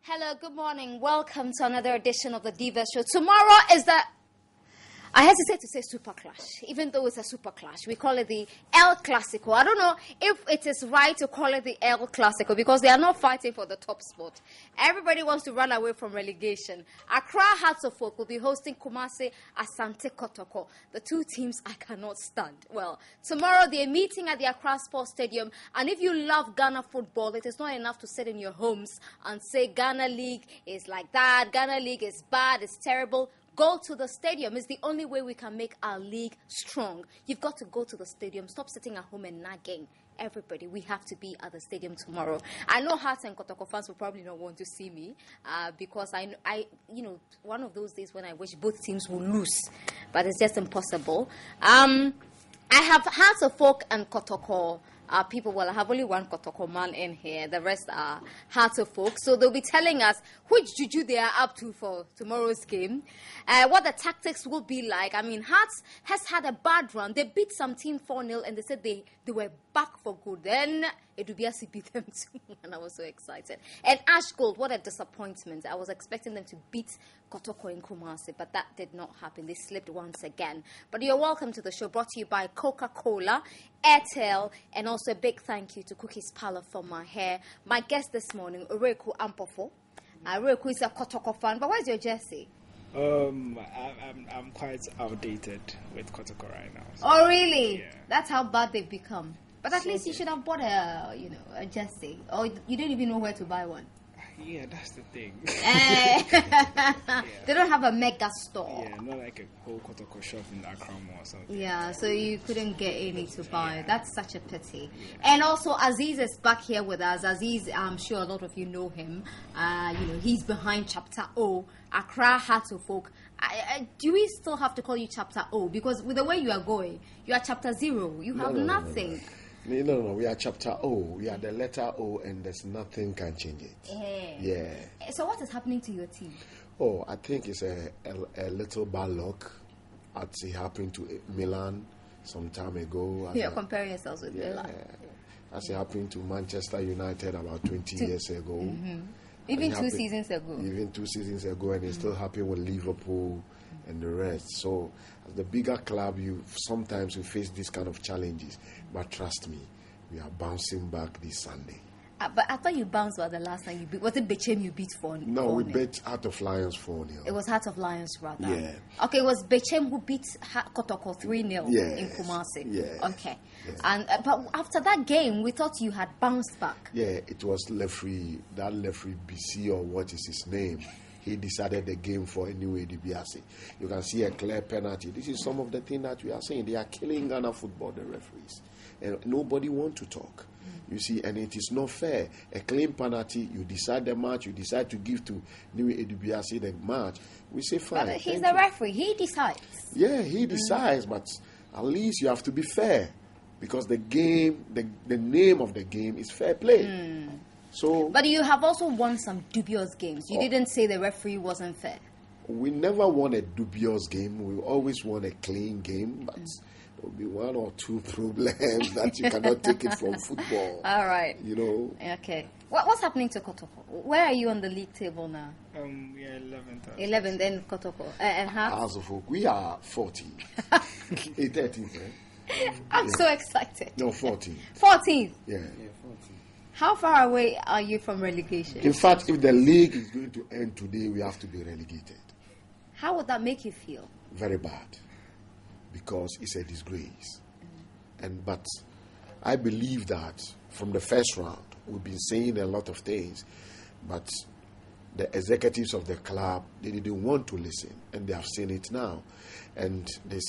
Hello, good morning. Welcome to another edition of the Divashow. Tomorrow is the, I hesitate to say super clash, even though it's a super clash. We call it the El Clasico. I don't know if it is right to call it the El Clasico because they are not fighting for the top spot. Everybody wants to run away from relegation. Accra Hearts of Folk will be hosting Kumasi Asante Kotoko. The two teams I cannot stand. Well, tomorrow they are meeting at the Accra Sports Stadium. And if you love Ghana football, it is not enough to sit in your homes and say Ghana League is like that, Ghana League is bad, it's terrible. Go to the stadium. It's the only way we can make our league strong. You've got to go to the stadium. Stop sitting at home and nagging. Everybody, we have to be at the stadium tomorrow. I know Hearts and Kotoko fans will probably not want to see me because I, one of those days when I wish both teams will lose, but it's just impossible. I have Hearts of Folk and Kotoko people. Well, I have only one Kotoko man in here. The rest are Hearts of Folk. So they'll be telling us which juju they are up to for tomorrow's game, what the tactics will be like. I mean, Hearts has had a bad run. They beat some team 4-0 and they said they were back for good. Then Edubiasi beat them too, and I was so excited. And Ash Gold, what a disappointment. I was expecting them to beat Kotoko in Kumasi, but that did not happen. They slipped once again. But you're welcome to the show, brought to you by Coca-Cola, Airtel, and also a big thank you to Cookies Parlor for my hair. My guest this morning, Ureku Ampofo. Ureku is a Kotoko fan, but where's your jersey? I'm quite outdated with Kotoko right now. So. Oh, really? Yeah. That's how bad they've become. But at least you should have bought a jersey, or you don't even know where to buy one. Yeah, that's the thing. They don't have a mega store. Yeah, not like a whole Kotoko shop in Accra or something. Yeah, so you couldn't get any to buy. Yeah. That's such a pity. Yeah. And also, Aziz is back here with us. Aziz, I'm sure a lot of you know him. He's behind Chapter O, Accra Hearts of Folk. Do we still have to call you Chapter O? Because with the way you are going, you are Chapter 0. You have nothing. No, we are Chapter O. We are the letter O, and there's nothing can change it. Yeah. So what is happening to your team? Oh, I think it's a little bad luck. It happened to Milan some time ago. You're comparing yourselves with Milan. As it happened to Manchester United about 20 years ago. Mm-hmm. Even 2 seasons ago. Even 2 seasons ago, and it's still happening with Liverpool and the rest. So, as the bigger club, sometimes you face these kind of challenges. But trust me, we are bouncing back this Sunday. But I thought you bounced the last time you beat. Was it Bechem you beat for? No, we beat Heart of Lions 4-0. It was Heart of Lions, rather. Yeah. Okay, it was Bechem who beat Kotoko 3-0 in Kumasi. Yeah. Okay. Yeah. And but after that game, we thought you had bounced back. Yeah, it was that referee BC or what is his name. He decided the game for anyway Divashow. You can see a clear penalty. This is some of the things that we are saying. They are killing Ghana football, the referees. And nobody wants to talk. You see, and it is not fair. A clean penalty, you decide the match, you decide to give to Niwe Divashow the match. We say fine. But he's the referee. He decides. Yeah, he decides, but at least you have to be fair. Because the game, the name of the game is fair play. So, but you have also won some dubious games. You didn't say the referee wasn't fair. We never won a dubious game. We always won a clean game, but there will be 1 or 2 problems that you cannot take it from football. All right. Okay. What's happening to Kotoko? Where are you on the league table now? We are 11th. 11th, then Kotoko. And Hearts of Folk, we are 14th. 13th, eh? I'm so excited. No, 14th. 14th? Yeah. 14th. How far away are you from relegation? In fact, if the league is going to end today, we have to be relegated. How would that make you feel? Very bad. Because it's a disgrace. But I believe that from the first round, we've been saying a lot of things, but the executives of the club, they didn't want to listen, and they have seen it now. And they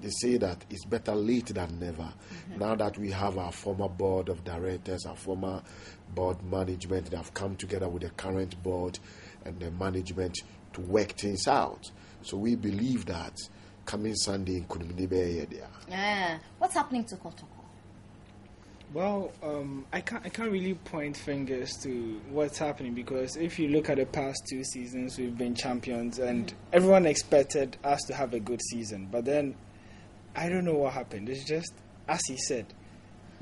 say that it's better late than never. Now that we have our former board of directors, our former board management, they have come together with the current board and the management to work things out. So we believe that coming Sunday in Kuniminibe there. Yeah. What's happening to Kotoko? Well, I can't really point fingers to what's happening, because if you look at the past 2 seasons, we've been champions, and everyone expected us to have a good season. But then, I don't know what happened. It's just, as he said,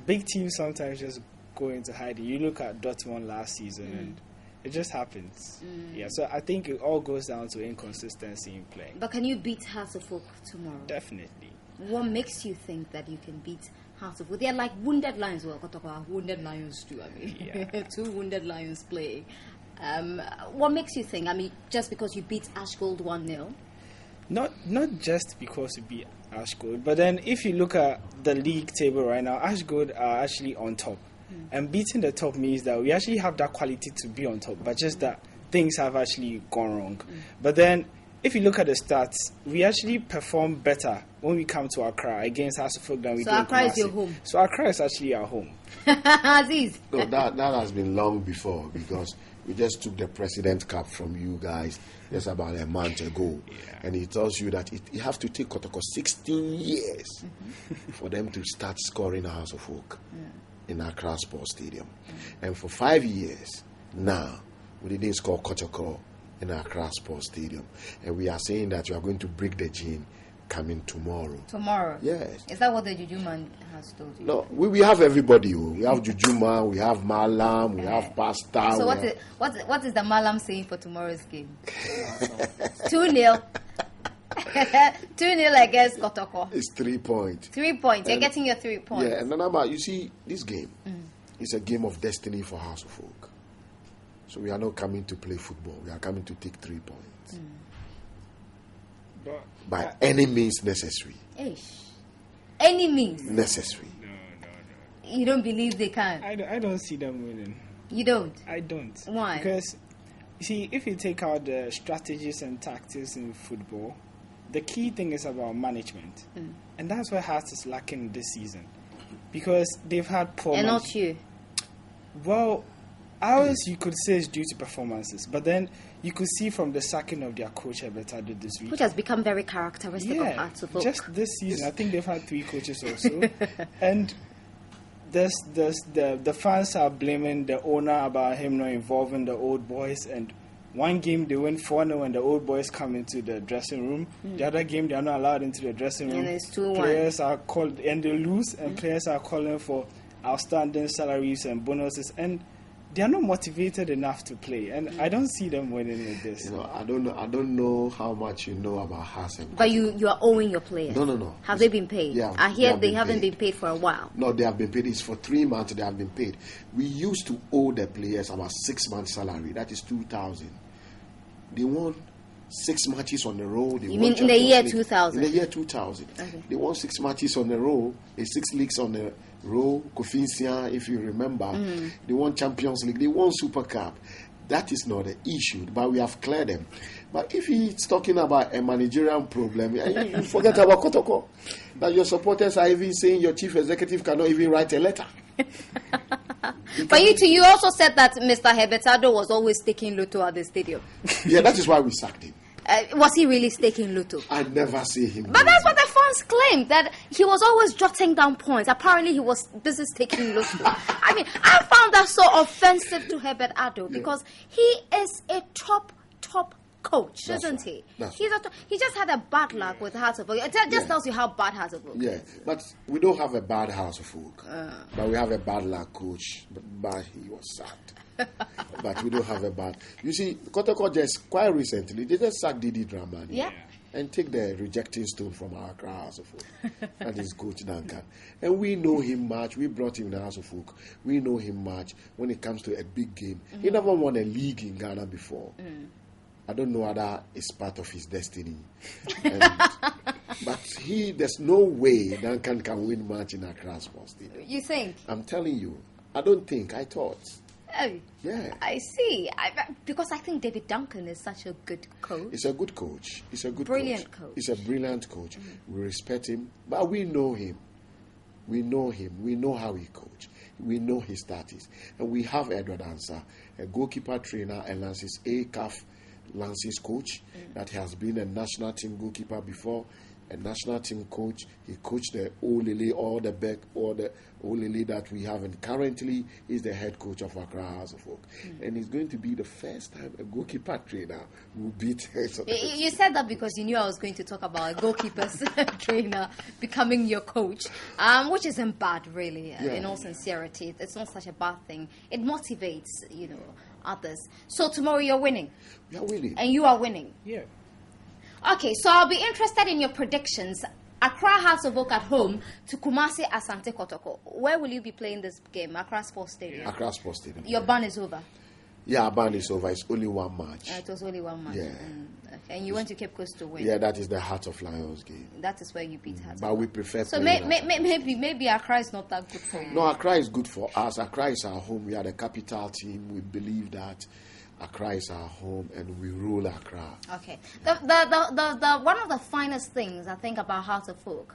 big teams sometimes just go into hiding. You look at Dortmund last season, and It just happens. Yeah, so I think it all goes down to inconsistency in playing. But can you beat Hearts of Oak tomorrow? Definitely. What makes you think that you can beat Hearts of Oak? They're like wounded lions. Well, Kotoko are wounded lions too. I mean, 2 wounded lions playing. What makes you think? I mean, just because you beat Ashgold 1-0? Not just because we beat Ashgold, but then if you look at the league table right now, Ashgold are actually on top. And beating the top means that we actually have that quality to be on top, but just that things have actually gone wrong. But then, if you look at the stats, we actually perform better when we come to Accra against Hearts of Oak than we do in Accra is Kumasi. your home. So Accra is actually our home. Aziz. No, that has been long before, because we just took the President Cup from you guys just about a month ago. And he tells you that you have to take Kotoko 16 years for them to start scoring a House of Oak in Accra Sports Stadium. And for 5 years now, we didn't score Kotoko in Accra Sports Stadium. And we are saying that you are going to break the gene coming tomorrow. Tomorrow? Yes. Is that what the Juju man has told you? No, we have everybody. We have Jujuma, we have Malam, we have Pasta. So what is the Malam saying for tomorrow's game? 2-0. 2-0 against Kotoko. It's 3 points. 3 points. You're getting your 3 points. Yeah, and then you see, this game is a game of destiny for House of Oak. So we are not coming to play football. We are coming to take 3 points. But By any means necessary. Any means? Necessary. No. You don't believe they can? I don't see them winning. You don't? I don't. Why? Because, you see, if you take out the strategies and tactics in football, the key thing is about management. And that's where Hearts is lacking this season. Because they've had poor And not you. Well, ours you could say is due to performances. But then you could see from the sacking of their coach Ebetado this week. Which has become very characteristic of Hearts of Oak. Just this season, I think they've had 3 coaches also. And the fans are blaming the owner about him not involving the old boys. And one game they win 4-0 and the old boys come into the dressing room. The other game they are not allowed into the dressing room. And it's 2-1. Players are called and they lose, and players are calling for outstanding salaries and bonuses, and they are not motivated enough to play. And I don't see them winning with this. You know, I don't know how much you know about Hearts. But you are owing your players. No. Have they been paid? Yeah, I hear they been haven't paid. been paid for a while. No, they have been paid. It's for 3 months they have been paid. We used to owe the players about 6 months' salary. That is 2,000. They won 6 matches on the row. You mean in the year 2000? In the year 2000. Okay. They won 6 matches on the row, 6 leagues on the row, Kofinsia, if you remember. They won Champions League. They won Super Cup. That is not the issue, but we have cleared them. But if he's talking about a managerial problem, you forget about Kotoko. That your supporters are even saying your chief executive cannot even write a letter. But you also said that Mr. Hebetado was always taking Lotto at the stadium. Yeah, that is why we sacked him. Was he really staking Lotto? I never see him. But that's what the fans claimed, that he was always jotting down points. Apparently, he was busy staking Lotto. I mean, I found that so offensive to Herbert Addo because he is a top coach, That's isn't right. he? That's He just had a bad luck with Hearts of Oak. It just tells you how bad Hearts of Oak Yeah, is. but we don't have a bad House of Oak. But we have a bad luck coach. But he was sacked. But we don't have a bad. You see, Kotoko just quite recently, they just sacked Didi Dramani. Yeah. And take the rejecting stone from our House of Oak. That is Coach Duncan. And we know him much. We brought him in the House of Oak. We know him much when it comes to a big game. He never won a league in Ghana before. I don't know whether it's part of his destiny. But there's no way Duncan can win match in Accra Sports Stadium. You think? I'm telling you. I don't think. I thought. Oh, Yeah. I see. Because I think David Duncan is such a good coach. He's a good coach. He's a good Brilliant coach. He's a brilliant coach. We respect him. But we know him. We know him. We know how he coach. We know his status. And we have Edward Ansah, a goalkeeper trainer and Lance's Lance's coach that has been a national team goalkeeper before, a national team coach. He coached the Olele, all the Olele that we have, and currently is the head coach of Accra House of Oak. And it's going to be the first time a goalkeeper trainer will beat. You said that because you knew I was going to talk about a goalkeeper's trainer becoming your coach, which isn't bad, really. In all sincerity, it's not such a bad thing. It motivates, others. So tomorrow you're winning. We are winning. And you are winning. Yeah. Okay, so I'll be interested in your predictions. Accra Hearts of Oak at home to Kumasi Asante Kotoko. Where will you be playing this game? Accra Sports Stadium. Accra Sports Stadium. Your ban is over. Yeah, our ban is over. It's only one match. It was only one match. Yeah. And you went to Cape Coast to win. Yeah, that is the Heart of Lions game. That is where you beat Hearts. But we prefer. So maybe Accra is not that good for you. No, Accra is good for us. Accra is our home. We are the capital team. We believe that Accra is our home, and we rule Accra. Okay. The one of the finest things I think about Heart of Oak,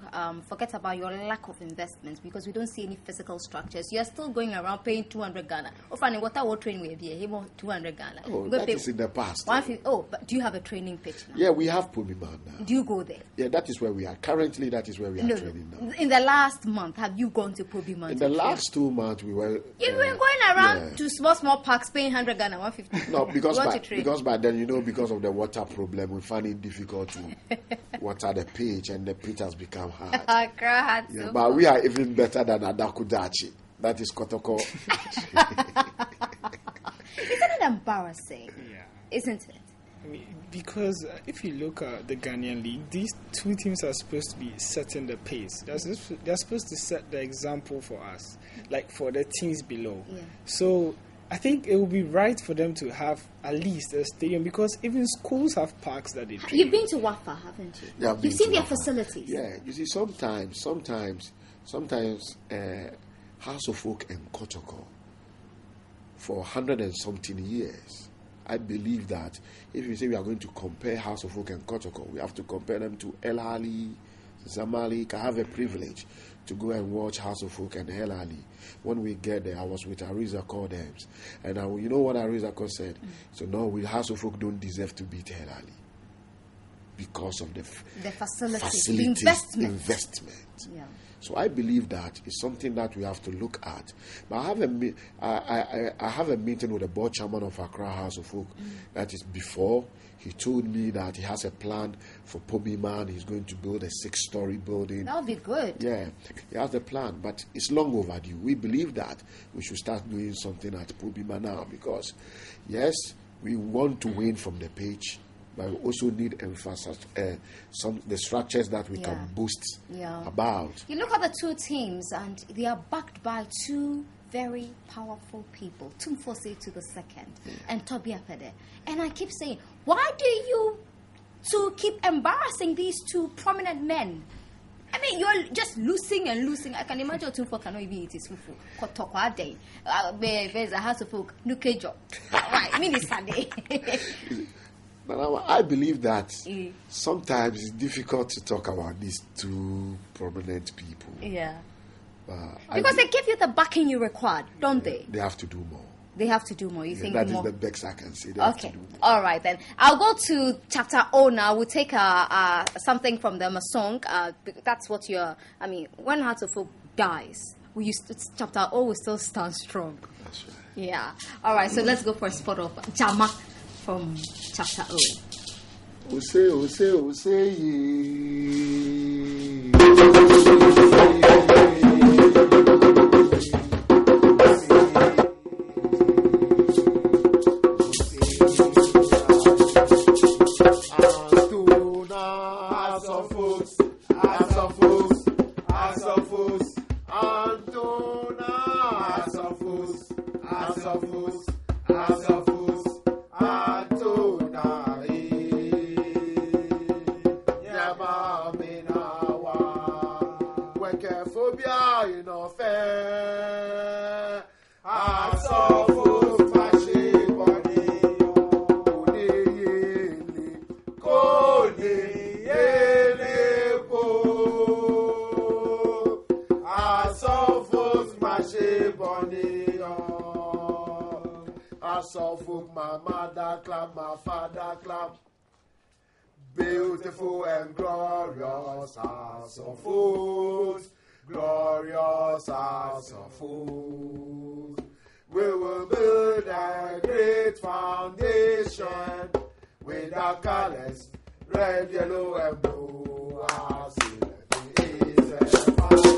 forget about your lack of investments, because we don't see any physical structures. You're still going around paying 200 Ghana. What training will be? 200 Ghana. Oh, that is in the past. But do you have a training pitch now? Yeah, we have Pumiman now. Do you go there? Yeah, that is where we are. Currently, that is where we are training now. In the last month, have you gone to Pumiman? In the last 2 months, we were... You've been going around to small parks paying 100 Ghana, 150. No, because by then, because of the water problem, we find it difficult to water the pitch, and the pitch has become hard. Yeah, but we are even better than Adakudachi. That is Kotoko. Isn't it embarrassing? Yeah. Isn't it? I mean, because if you look at the Ghanaian league, these two teams are supposed to be setting the pace. They're supposed to set the example for us, like for the teams below. Yeah. So I think it would be right for them to have at least a stadium, because even schools have parks that they train. You've been to Wafa, haven't you? Yeah, you've seen their facilities. Yeah, you see, sometimes, House of Oak and Kotoko, for 100 and something years, I believe that if you say we are going to compare House of Oak and Kotoko, we have to compare them to El Ali, Zamalek. I have a privilege to go and watch House of Oak and El Ali. When we get there, I was with Ariza Cordems, and you know what Ariza said? So no, we House of Oak don't deserve to beat El Ali because of the facilities, the investment. Yeah. So I believe that is something that we have to look at. But I have a meeting with the board chairman of Accra House of Oak. That is before. He told me that he has a plan for Pobiman. He's going to build a 6-story building. That would be good. Yeah, he has a plan, but it's long overdue. We believe that we should start doing something at Pobiman now, because, yes, we want to win from the pitch, but we also need the structures that we can boost about. You look at the two teams, and they are backed by two very powerful people, Tumfose to the second, and Toby Apede. And I keep saying, why do you two keep embarrassing these two prominent men? I mean, you're just losing and losing. I can imagine Tumfo cannot even eat his fufu. Kotoko day. There's a House of Oak, nuke job. Right, mini Sunday. I believe that sometimes it's difficult to talk about these two prominent people. Yeah. Because they give you the backing you required, don't they? They have to do more. They have to do more. You think that more? That is the best I can say. They have to do more. All right, then. I'll go to chapter O now. We'll take something from them, a song. That's what when Heart of Oak dies, chapter O will still stand strong. That's right. Yeah. All right, so let's go for a spot of Jama from chapter O. My mother clap, my father clap. Beautiful and glorious house of food, glorious house of food. We will build a great foundation with our colors, red, yellow, and blue. Our city is a fine.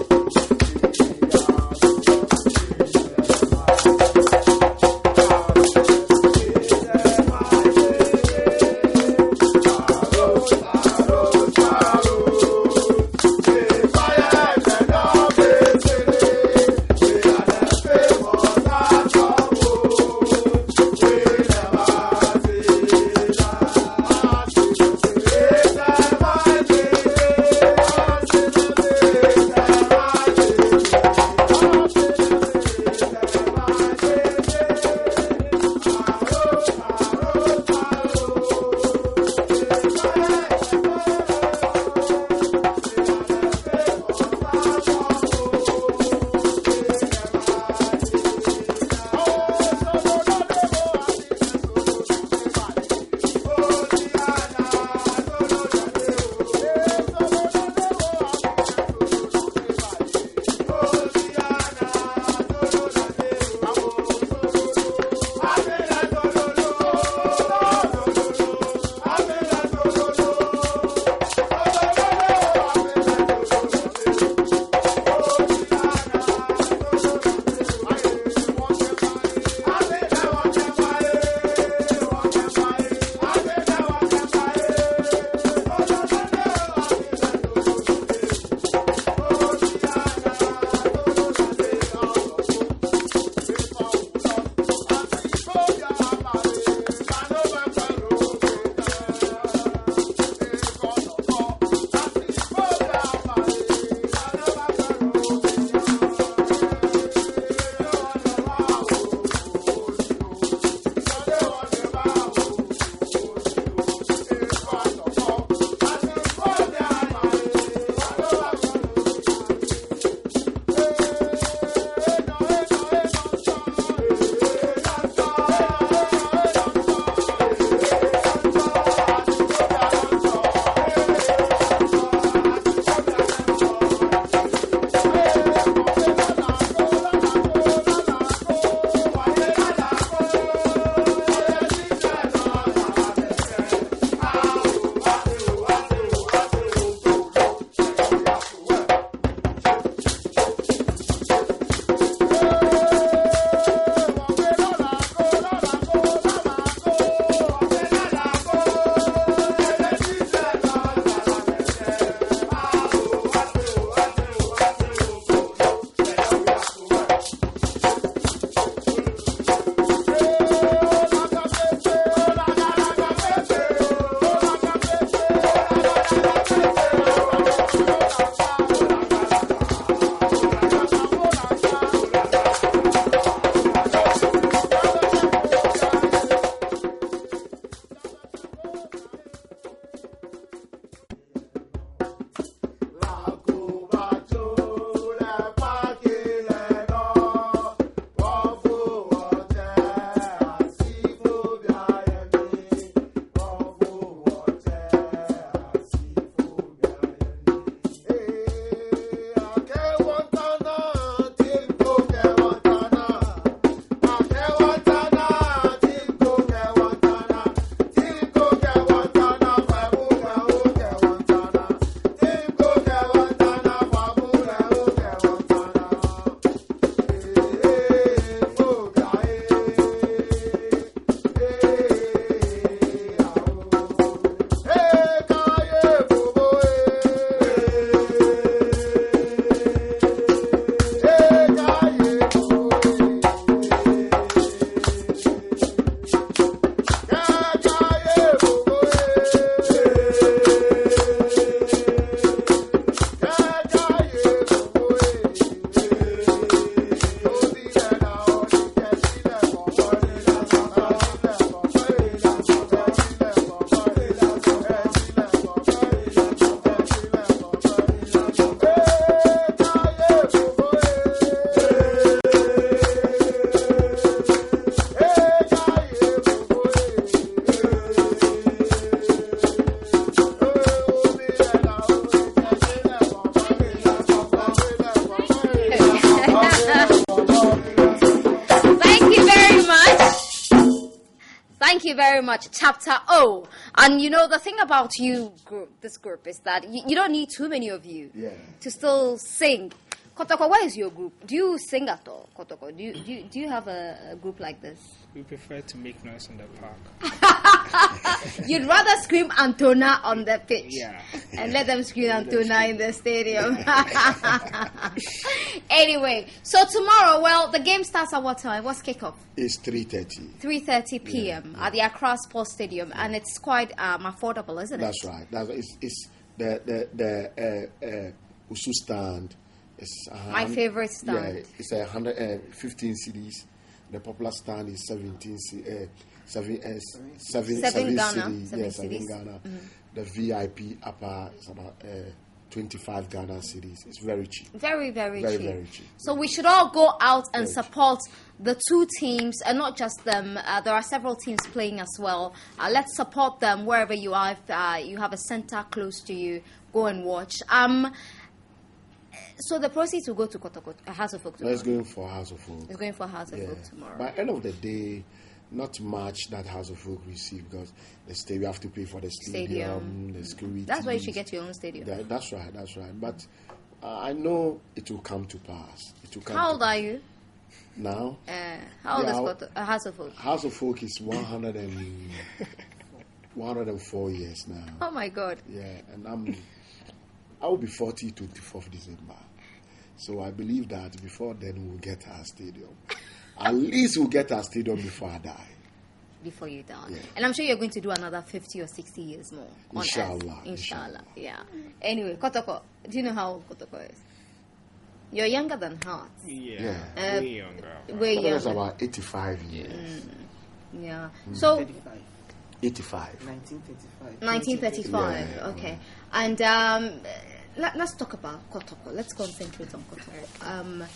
very much. Chapter O. And you know, the thing about this group, is that you don't need too many of you to still sing. Kotoko, what is your group? Do you sing at all, Kotoko? Do you have a group like this? We prefer to make noise in the park. You'd rather scream Antona on the pitch and let them scream Antona in the stadium. Anyway, so tomorrow, well, the game starts at what time? What's kickoff? It's 3:30. 3:30 p.m. at the Accra Sports Stadium, and it's quite affordable, isn't it? That's right. It's the Usu stand. It's my favorite stand. Yeah, it's 115 CDs. The popular stand is 7 Ghana. 7 Ghana. The VIP upper is about 25 Ghana cedis. It's very cheap. Very, very cheap. Very cheap. So we should all go out and support the two teams, and not just them. There are several teams playing as well. Let's support them wherever you are. If you have a center close to you, go and watch. So the proceeds will go to Kotoko, House of Folk tomorrow. It's going for House of Folk. It's going for House of Folk tomorrow. By the end of the day, not much that House of Folk receive, because we have to pay for the stadium, the security. That's why you should get your own stadium. That's right. But I know it will come to pass. How old are you? Now? How old is House of Folk? House of Folk is 104 years now. Oh my God. Yeah, and I will be 40 24th December. So I believe that before then we'll get our stadium. At least we'll get our stadium before I die. Before you die. Yeah. And I'm sure you're going to do another 50 or 60 years more. Inshallah. Yeah. Anyway, Kotoko, do you know how old Kotoko is? You're younger than Hearts. Yeah. Way younger. Way younger. That's about 85 years. Yeah. So 85. 1935. Yeah. Okay. And let's talk about Kotoko. Let's concentrate on Kotoko.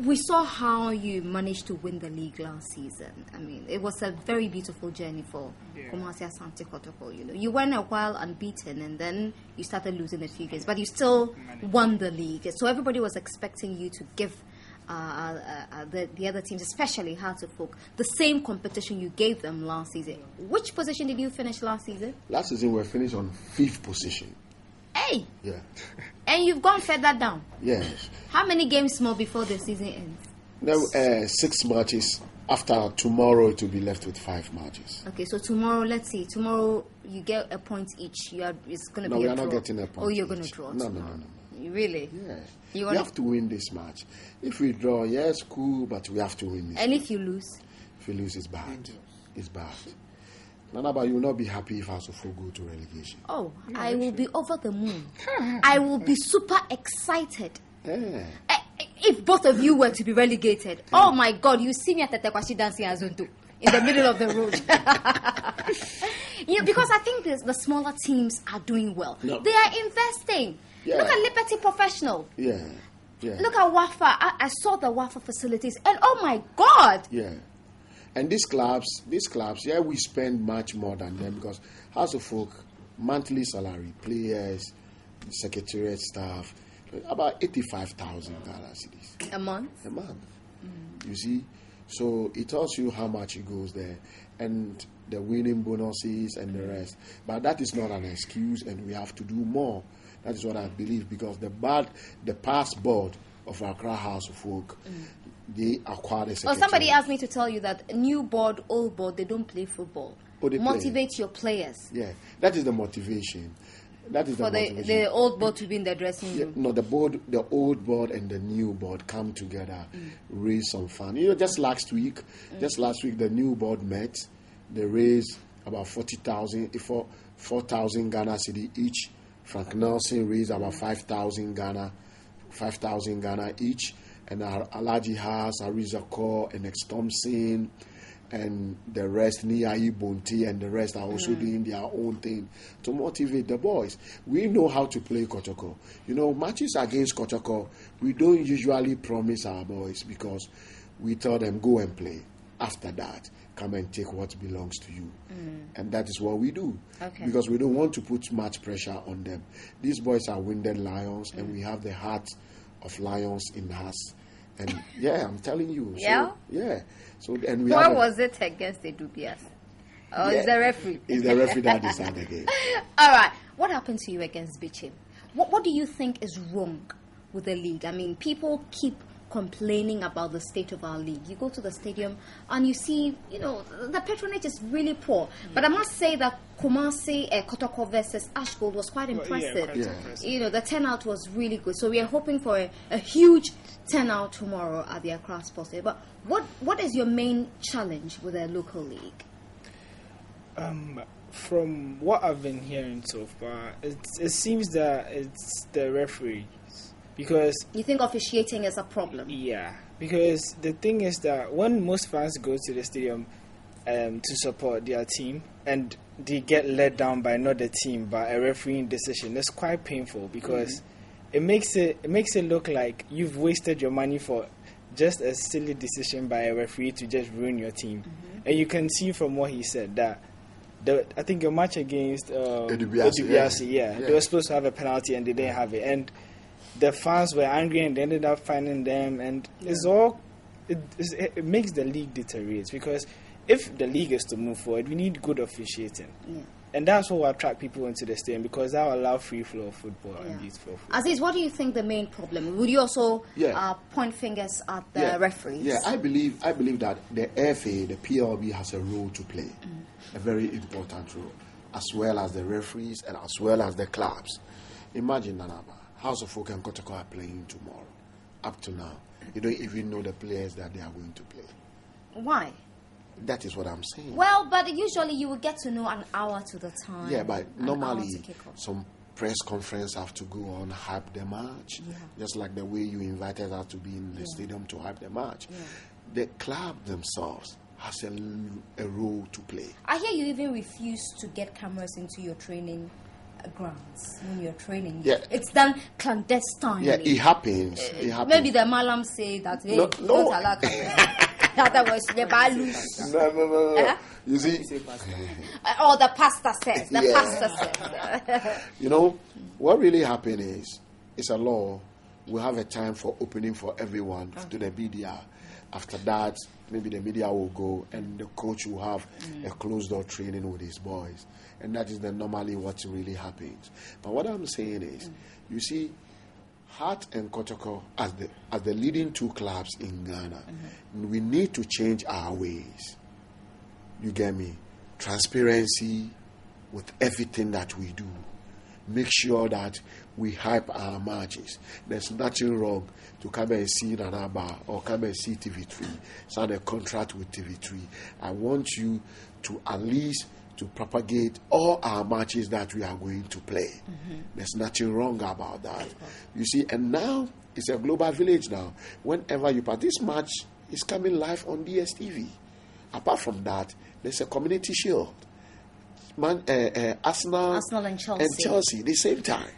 We saw how you managed to win the league last season. I mean, it was a very beautiful journey for Kumasi Asante Kotoko. You know, you went a while unbeaten, and then you started losing a few games, but you still won the league. So everybody was expecting you to give the other teams, especially Hearts of Folk, the same competition you gave them last season. Which position did you finish last season? Last season we finished on 5th position. Hey! Yeah. And you've gone further down? Yes. How many games more before the season ends? Now, 6 matches. After tomorrow, it will be left with 5 matches. Okay, so tomorrow, let's see. Tomorrow, you get a point each. It's going to be a draw. No, we are not getting a point. Oh, you're going to draw tomorrow. No. Really? Yeah. We have to win this match. If we draw, yes, cool, but we have to win this. And match. if you lose? If you lose, it's bad. It's bad. Nanaba, you will not be happy if House of Folk go to relegation. Oh, I will be over the moon. I will be super excited. Yeah. If both of you were to be relegated, oh my God, you see me at the Tekwashi dancing Azuntu in the middle of the road. Because I think the smaller teams are doing well. No. They are investing. Yeah. Look at Liberty Professional. Yeah. Look at Wafa. I saw the Wafa facilities, and oh my God. Yeah. And these clubs, we spend much more than them, because House of Folk, monthly salary, players, secretariat staff, about 85,000 Ghana cedis. A month? A month. You see? So it tells you how much it goes there, and the winning bonuses and the rest. But that is not an excuse, and we have to do more. That is what I believe, because the past board of Accra House of Folk, they acquired a secretary. Somebody asked me to tell you that new board, old board, they don't play football. Motivate your players. Yeah, that is the motivation. That is for the old board to be in the dressing room. No, the old board and the new board come together, raise some fund. Just last week, the new board met. They raised about 4,000 Ghana cedi each. Frank Nelson raised about 5,000 Ghana each. And Alaji Haas, Ariza Kaur, and X Thompson, and the rest, Niai Bonti, and the rest are also doing their own thing to motivate the boys. We know how to play Kotoko. Matches against Kotoko, we don't usually promise our boys, because we tell them, go and play. After that, come and take what belongs to you. And that is what we do. Okay. Because we don't want to put much pressure on them. These boys are wounded lions, and we have the heart of lions in us. And I'm telling you. Yeah? So, and we Where was it against the Dubias? Or is the referee? It's the referee that decides the game. All right. What happened to you against Bichim? What do you think is wrong with the league? I mean, people keep complaining about the state of our league. You go to the stadium and you see, the patronage is really poor. But I must say that Kumasi Kotoko versus Ashgold was quite impressive. Quite impressive. The turnout was really good. So we are hoping for a huge turnout tomorrow at the Accra Sports Day. But what is your main challenge with the local league? From what I've been hearing so far, it seems that it's the referees. Because you think officiating is a problem? Yeah, because the thing is that when most fans go to the stadium to support their team and they get let down by not the team but a refereeing decision, it's quite painful because it makes it look like you've wasted your money for just a silly decision by a referee to just ruin your team. And you can see from what he said that I think your match against Divashow, they were supposed to have a penalty and they didn't have it, and the fans were angry and they ended up finding them, and it makes the league deteriorate, because if the league is to move forward, we need good officiating. And that's what will attract people into the stadium, because that will allow free flow of football and beautiful football. Aziz, what do you think the main problem? Would you also point fingers at the referees? Yeah, I believe that the FA, the PLB, has a role to play, a very important role, as well as the referees and as well as the clubs. Imagine, Nanaba, House of Folk and Kotoko are playing tomorrow. Up to now, you don't even know the players that they are going to play. Why? That is what I'm saying. Well, but usually you will get to know an hour to the time. Yeah, but normally some press conference have to go on, hype the match. Just like the way you invited us to be in the stadium to hype the match. The club themselves has a role to play. I hear you even refuse to get cameras into your training grounds when you're training. It's done clandestinely. Yeah, it happens. Maybe the Malam say that, hey, don't allow cameras. Otherwise, the balloons. No. You see? Or the pastor says. The pastor says. What really happened is, it's a law. We have a time for opening for everyone to the media. After that, maybe the media will go and the coach will have a closed door training with his boys. And that is normally what really happens. But what I'm saying is, you see, Heart and Kotoko as the leading two clubs in Ghana, we need to change our ways. You get me? Transparency with everything that we do. Make sure that we hype our matches. There's nothing wrong to come and see Nanaba or come and see TV3, sign a contract with TV3. I want you to at least to propagate all our matches that we are going to play. There's nothing wrong about that. You see, and now it's a global village now. Whenever you part, this match is coming live on DSTV. Apart from that, there's a community shield. Arsenal and Chelsea the same time.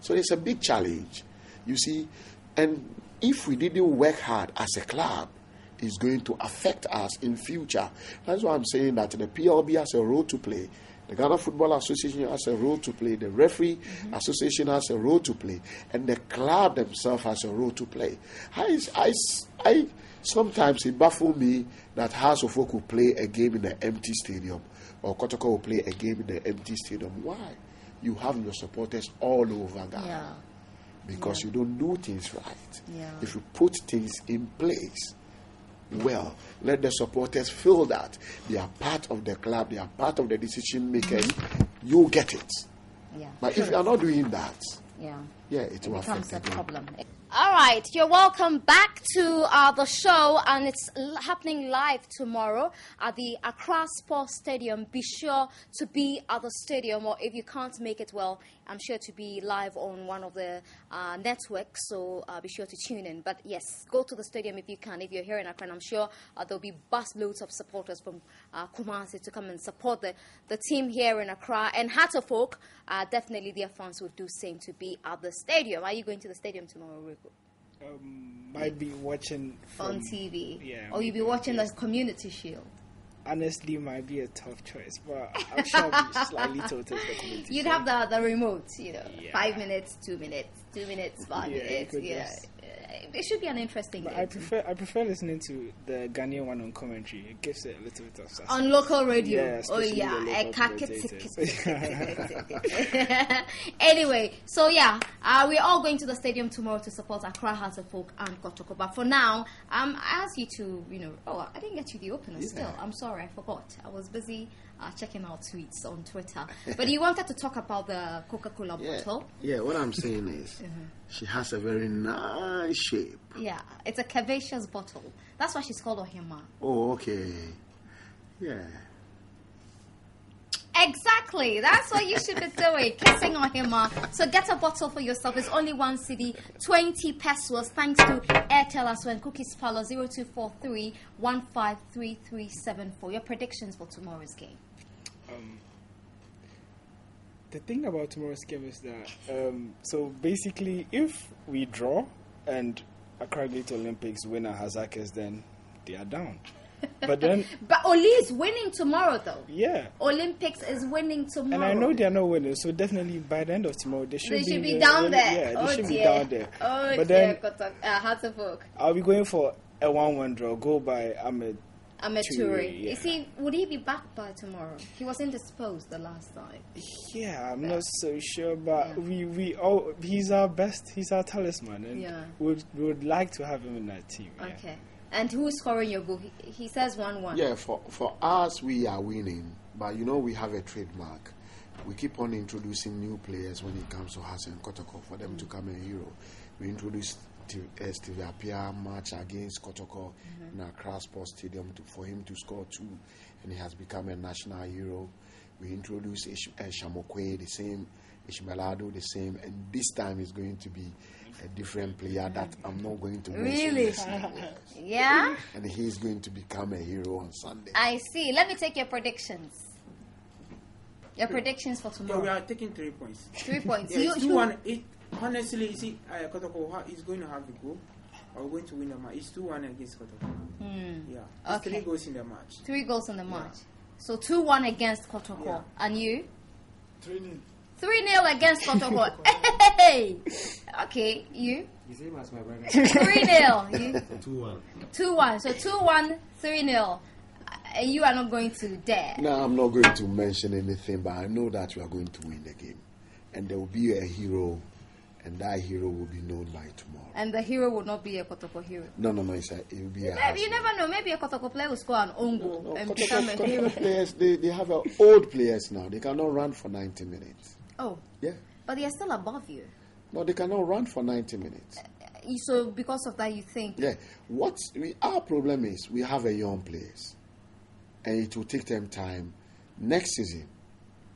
So it's a big challenge, you see. And if we didn't work hard as a club, it's going to affect us in future. That's why I'm saying that the PLB has a role to play. The Ghana Football Association has a role to play. The Referee Association has a role to play. And the club themselves has a role to play. I sometimes it baffles me that House of Folk will play a game in an empty stadium, or Kotoko will play a game in an empty stadium. Why? You have your supporters all over Ghana. Because you don't do things right. If you put things in place, well, let the supporters feel that they are part of the club, they are part of the decision makers. You get it. But if you are not doing that, it will affect the problem. All right, you're welcome back to the show, and it's happening live tomorrow at the Accra Sports Stadium. Be sure to be at the stadium, or if you can't make it, well, I'm sure to be live on one of the networks, so be sure to tune in. But yes, go to the stadium if you can. If you're here in Accra, I'm sure there'll be busloads of supporters from Kumasi to come and support the team here in Accra. And Heart of Folk, definitely their fans would do same to be at the stadium. Are you going to the stadium tomorrow, Rico? Might be watching on TV. Yeah. Or you'll be watching the Community Shield. Honestly, might be a tough choice, but I'm sure I'll be slightly tilted to the Community You'd Shield. have the remote, 5 minutes, 2 minutes, 2 minutes, 5 minutes. it should be an interesting But game. I prefer listening to the Ghanaian one on commentary. It gives it a little bit of suspense. On local radio. Yeah, especially the local commentators. Anyway, so we're all going to the stadium tomorrow to support Accra Hearts of Folk and Kotoko. But for now, I asked you to, I didn't get you the opener still. I'm sorry, I forgot. I was busy checking out tweets on Twitter. But you wanted to talk about the Coca-Cola bottle. Yeah, what I'm saying is she has a very nice shape. Yeah, it's a curvaceous bottle. That's why she's called Ohima. Oh, okay. Yeah. Exactly. That's what you should be doing. Kissing Ohima. So get a bottle for yourself. It's only 1 cedi, 20 pesos. Thanks to Airtel as well and Cookies Palo 0243 153374. Your predictions for tomorrow's game. The thing about tomorrow's game is that, so basically, if we draw and Accra Great Olympics win at Hazakis, then they are down. But then, but Oli is winning tomorrow, though. Yeah, Olympics is winning tomorrow, and I know they are not winning. So definitely by the end of tomorrow, they should be down there. Yeah, they should dear. be down there. Oh but dear, then Hearts of Oak. I'll be going for a 1-1 draw. Go by Ahmed Toure. Yeah. You see, would he be back by tomorrow? He was indisposed the last time. Yeah, I'm not so sure, but he's our best. He's our talisman, and we would like to have him in that team. Yeah. Okay. And who's scoring your goal? He says 1-1. Yeah, for us, we are winning. But, we have a trademark. We keep on introducing new players when it comes to Hassan Kotoko for them to come a hero. We introduced Steve Appiah match against Kotoko in Accra Sports Stadium for him to score 2. And he has become a national hero. We introduced Shamokwe, the same. Ishmaelado, the same. And this time is going to be a different player that I'm not going to mention. Really? Yeah? And he's going to become a hero on Sunday. I see. Let me take your predictions. Your predictions for tomorrow. Yeah, we are taking 3 points. 3 points. Yeah, 2-1. Honestly, you see, Kotoko is going to have the goal. We're going to win the match. It's 2-1 against Kotoko. Yeah. It's 3 goals in the match. 3 goals in the match. So 2-1 against Kotoko. Yeah. And you? 3-0. 3-0 against Kotoko. Hey! Okay, you? The same as my brother. 3-0. You? 2-1. 2-1. So 2-1, 3-0. And you are not going to dare. No, I'm not going to mention anything, but I know that we are going to win the game. And there will be a hero, and that hero will be known by tomorrow. And the hero will not be a Kotoko hero. No, it will be a Maybe, you never know. Maybe a Kotoko player will score an own goal and become a hero. Kotoko players, they have old players now. They cannot run for 90 minutes. Oh. Yeah. But they are still above you. No, they cannot run for 90 minutes. So because of that, you think? Yeah. Our problem is we have a young players, and it will take them time. Next season,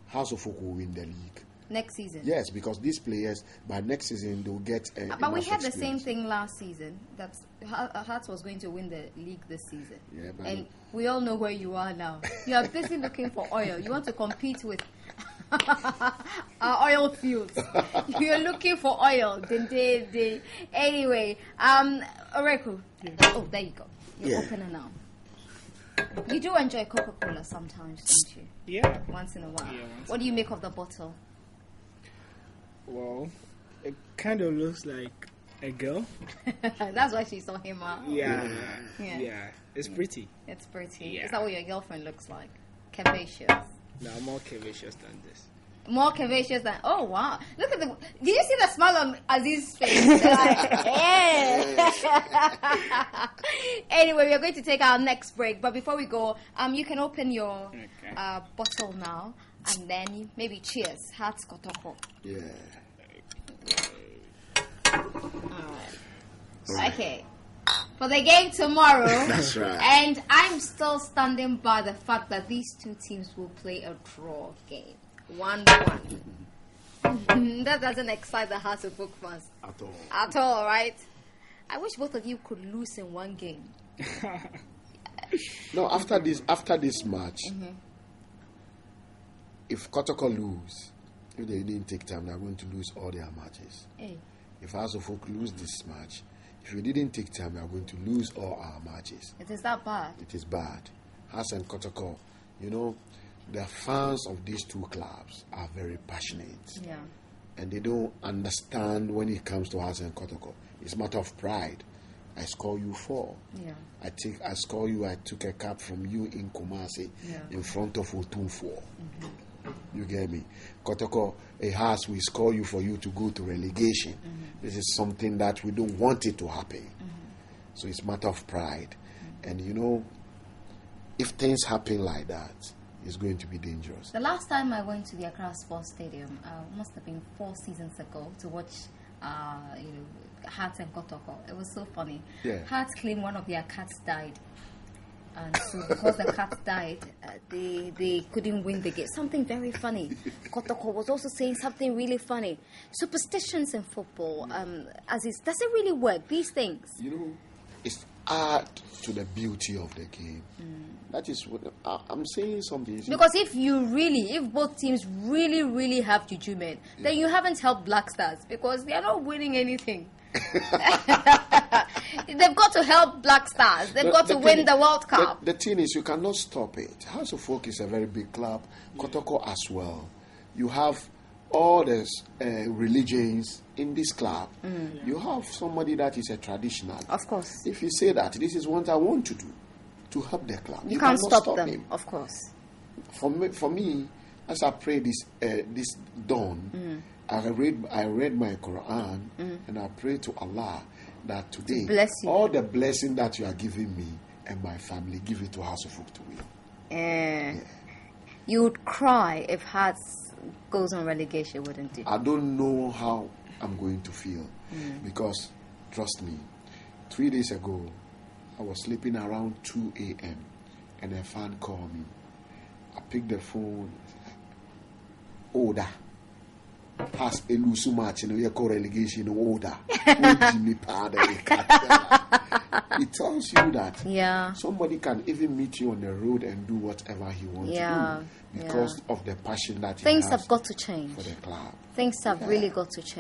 House of Folk will win the league. Next season? Yes, because these players, by next season, they'll get but we had the same thing last season. That Hearts was going to win the league this season. Yeah, and we all know where you are now. You are busy looking for oil. You want to compete with our oil fields. You're looking for oil. Anyway, Oreku. Yeah. Oh, there you go. You're opener now. You do enjoy Coca-Cola sometimes, don't you? Yeah. Once in a while. Yeah, what do you make of the bottle? Well, it kind of looks like a girl. That's why she saw him out. Yeah. It's pretty. It's pretty. Yeah. Is that what your girlfriend looks like? Curvaceous. No, more curvaceous than this. More curvaceous than... Oh, wow. Look at the... Did you see the smile on Aziz's face? Like, yeah. Anyway, we are going to take our next break. But before we go, you can open your bottle now. And then maybe cheers. Hearts Kotoko. Yeah. Alright. Okay. For the game tomorrow. That's right. And I'm still standing by the fact that these two teams will play a draw game. 1-1. That doesn't excite the Hearts of Folk fans. At all, right? I wish both of you could lose in one game. No, after this match, if Kotoko lose, if they didn't take time, they're going to lose all their matches. Hey. If House of Folk lose this match, if we didn't take time, we are going to lose all our matches. It is that bad? It is bad. House and Kotoko, the fans of these two clubs are very passionate. Yeah. and they don't understand when it comes to Hearts and Kotoko. It's a matter of pride. I score you 4. Yeah. I score you. I took a cap from you in Kumasi in front of Otun 4. You get me? Kotoko, a Hearts, we score you for you to go to relegation. This is something that we don't want it to happen. So it's a matter of pride. And you know, if things happen like that, it's going to be dangerous. The last time I went to the Accra Sports Stadium must have been 4 seasons ago to watch Hearts and Kotoko. It was so funny. Yeah. Hearts claimed one of their cats died. And so because the cat died, they couldn't win the game. Something very funny. Kotoko was also saying something really funny. Superstitions in football, does it really work, these things? You know, it's add to the beauty of the game. That is what I'm saying something. Because if both teams really, really have juju men, then you haven't helped Black Stars because they are not winning anything. They've got to help Black Stars. They've got to win the World Cup. The thing is, you cannot stop it. House of Folk is a very big club. Kotoko as well. You have all the religions in this club. You have somebody that is a traditional. Of course. If you say that, this is what I want to do, to help the club. You can't stop them, him. Of course. For me, as I pray this dawn, I read my Quran and I pray to Allah that today, all the blessing that you are giving me and my family, give it to House of Folk to win. You would cry if Hearts goes on relegation, wouldn't you? I don't know how I'm going to feel because, trust me, 3 days ago, I was sleeping around 2 a.m. and a fan called me. I picked the phone. Order. Has a loose match in a relegation order. It tells you that somebody can even meet you on the road and do whatever he wants to do because of the passion that he has. Things have got to change for the club. Things have really got to change.